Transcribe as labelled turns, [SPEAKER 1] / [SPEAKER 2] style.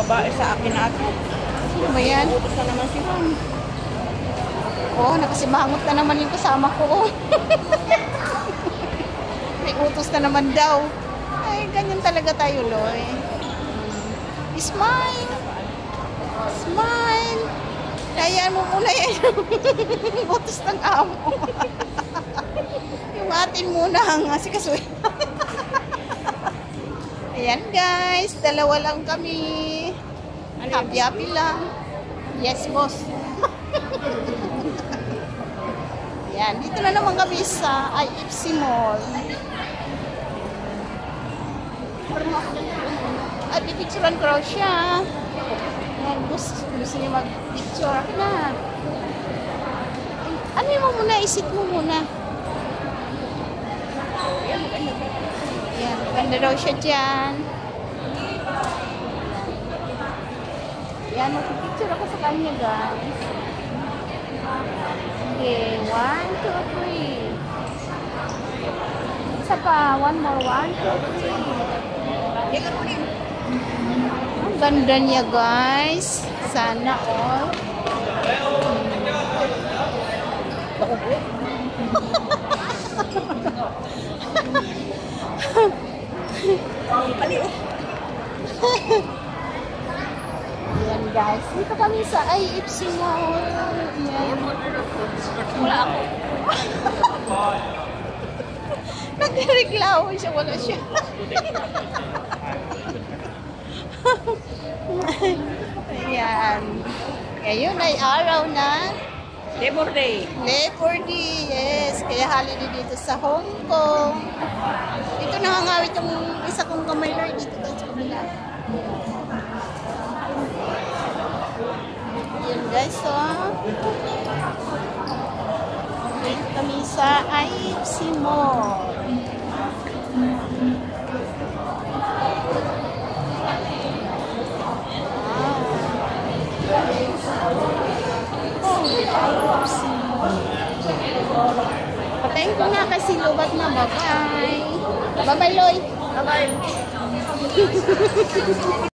[SPEAKER 1] babae sa akin na ito.
[SPEAKER 2] Sino ba yan?
[SPEAKER 1] Utos na naman si Ron.
[SPEAKER 2] Oo, nakasimangot na naman yung kasama ko. May utos na naman daw. Ay, ganyan talaga tayo, Loy. Smile! Smile! Kayaan mo muna yan. Utos ng amo. Yung atin muna ang asikasuhin. Ayan guys, dalawa lang kami. Happy-happy lang. Yes, boss. Ayan, dito na naman kami sa IFC Mall. At pipicturean ko raw siya. Ayan, gusto niya mag-picture. Ako na. Ano mo muna? Isit mo muna. Ayan, maganda daw siya dyan. Ayan, mag-picture ako sa kanya, guys. Okay, 1, 2, 3. Isa pa, one more, 1, 2, 3. Ang ganda niya, guys. Sana all. Ayan, guys. Dito kami sa IFC Mall. Ayan. Wala ako. Nagreklamo siya. Wala siya. Ayan. Ngayon ay araw na
[SPEAKER 1] Labor Day.
[SPEAKER 2] Labor Day, yes. Kaya holiday dito sa Hong Kong. Dito nangangawit yung isa kong kamay Lord dito sa kabila. Ayan guys, so. Dito kami sa IFC Mall. Patayin ko na kasi lubat na. Bye-bye. Bye-bye, Loy. Bye-bye.